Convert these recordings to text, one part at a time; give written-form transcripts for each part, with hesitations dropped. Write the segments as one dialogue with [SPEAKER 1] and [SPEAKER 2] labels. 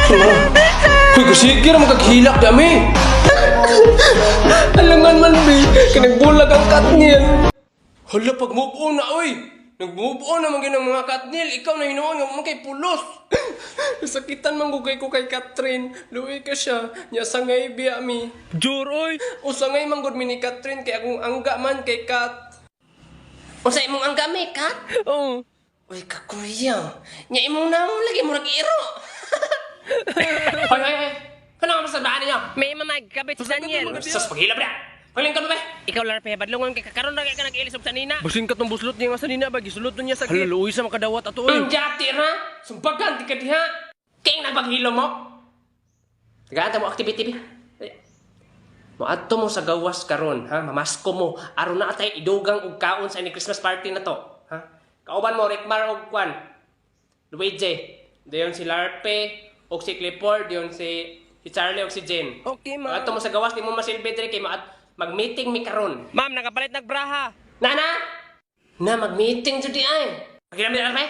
[SPEAKER 1] Uy, kasigir magkaghilak dami. Alangan man, be. Kinagbulag ang Katniel. Hala, pag move on na, oy. Nag-move on naman ng mga Katniel. Ikaw na hinuon nga kay pulos. Sakitan man ko kay Catherine. Luwi ka siya. Nya sangay biya mi.
[SPEAKER 2] Jur, oy.
[SPEAKER 1] O sangay man gud mi ni Catherine kay akong angga man kay Kat.
[SPEAKER 3] O sa imong angga may Kat?
[SPEAKER 2] Oo.
[SPEAKER 3] Uy, kakuyang. Nya imong naong lagi mo nag-iro.
[SPEAKER 1] Hoy. Kanang masabahan niyo.
[SPEAKER 2] May mamagkabit si Daniel.
[SPEAKER 1] Sus, paghilap na. Pagling ka mo ba?
[SPEAKER 2] Ikaw lang pe badlongon kay kakaron ra kay ka nag-ilisog sa nina.
[SPEAKER 1] Basing ka tong buslot niya nga sa nina ba? Gisulot niya sa git. Hala, luwi sa makadawat ato oy.
[SPEAKER 3] Jati ra. Sumbagan di ka diha. Kaya napaghilo mo.
[SPEAKER 1] Tagaanta mo activity bi. Moadto mo sa gawas karon, ha? Mamasko mo. Aron na atay idugang og kaon sa ini Christmas party na to, ha? Kauban mo Rickmar og Kwan. Luigi. Dayon si Larpe og si Clifford, dayon si Charlie og si Jen.
[SPEAKER 2] Okay, ma'am.
[SPEAKER 1] Moadto mo sa gawas di mo masilbi diri kay mag-meeting mi karon.
[SPEAKER 2] Ma'am, nakapalit nagbraha.
[SPEAKER 1] Nana! Na mag-meeting jud di ay. Pagilam di Larpe.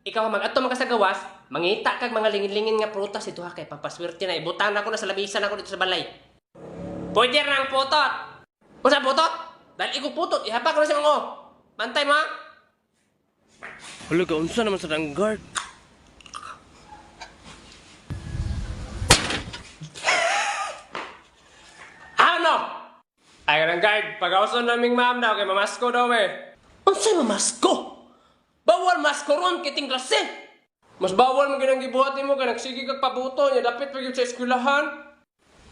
[SPEAKER 1] Ikaw mag-adto man ka sa gawas, mangita kag mga lingin-lingin nga prutas ito ha kay pampaswerte na ibutan ako na sa labisan ako dito sa balay. Pwede rang putot. Kung saan putot? Dahil ikaw putot, ihapak ko na siya mga Bantay mo ha?
[SPEAKER 2] Hala, kaunsa naman sa danggard.
[SPEAKER 1] Ano? Ay, ng guard, pag-auson naming ma'am daw kay mamasko daw eh.
[SPEAKER 3] Ang sa'y mamasko?
[SPEAKER 1] Bawal masko ron, kiting klase. Mas bawal mo ginang gibuhatin mo kay nagsige kag pabuto niya, dapit pa yun sa eskwelahan.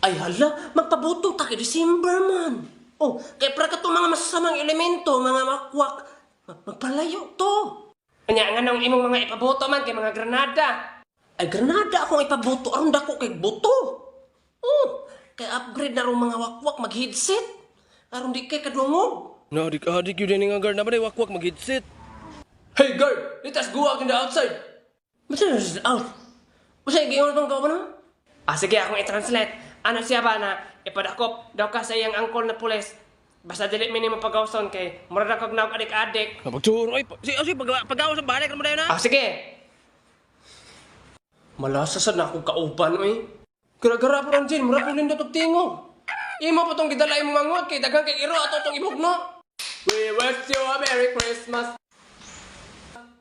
[SPEAKER 3] Ay hala, magpabuto ta kay December man. Oh, kaya para ka to mga masasamang elemento, mga makwak. Magpalayo to.
[SPEAKER 1] Anya nga nang imong mga ipabuto man kay mga granada.
[SPEAKER 3] Ay granada akong ipabuto, aron dako kay buto. Oh, kay upgrade na ron mga wakwak mag-headset. Aron di kay kadungog.
[SPEAKER 2] No, adik yun din nga guard na ba day wakwak mag-headset.
[SPEAKER 1] Hey guard, let us go out in the outside.
[SPEAKER 3] Basta na siya out. Basta igayon bang gawa na?
[SPEAKER 1] Sige, akong i-translate. Ano siya ba na ipadakop daw ka sa iyang angkol na pulis. Basta dili minimum pag-awson kay murad ako na adik-adik.
[SPEAKER 2] Pagtsuro, ay, pag-awas sa balik naman tayo na.
[SPEAKER 1] Sige. Malasasad na akong kauban, oy. Gara-gara po lang dyan, murad po lindot og tingog. Imo po tong gidala imong mangot kay daghang kay iro ato tong ibugno. We wish you a Merry Christmas.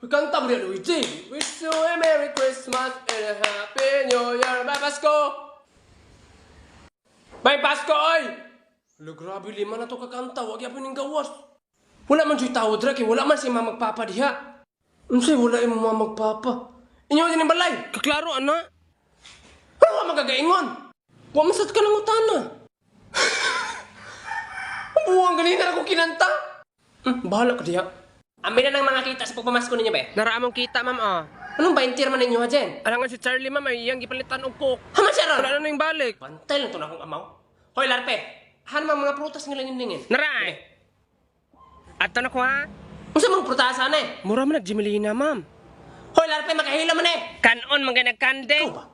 [SPEAKER 1] Kanta mo rin, Luigi. Wish you a Merry Christmas and a Happy New Year. Bye, Pasko! Bye, Pasko, oy! Hala, grabe, lima na to kakanta. Huwag yapon yung gawas. Wala man siya'y tawad, Drake. Wala man siya mamagpapa diha. Unsay wala yung mamagpapa. Inyo din yung balay.
[SPEAKER 2] Kaklaro, ana.
[SPEAKER 1] Ano ka magagaingon? Huwag masat ka ng utana. Buwang ganina na akong kinanta. Bahala ka diha. Amin na ng mga kita sa pagpamasko ninyo, be.
[SPEAKER 2] Naraamong kita, ma'am, ah.
[SPEAKER 1] Anong baintir man ninyo, ha, Jen?
[SPEAKER 2] Alangan si Charlie, ma'am, ay iyang gipalitan og coke.
[SPEAKER 1] Haman siya ron!
[SPEAKER 2] Wala na yung balik.
[SPEAKER 1] Bantay lang ito na akong amaw. Hoy, Larpe. Han man mga prutas nga langin-lingin.
[SPEAKER 2] Naray! Ato na ko, ha?
[SPEAKER 1] Kung saan mga prutasan eh?
[SPEAKER 2] Mura man nagjimelina, ma'am.
[SPEAKER 1] Hoy, Larpe, makahila man eh!
[SPEAKER 2] Kanon, mga nagkandeng.
[SPEAKER 1] Ikaw ba?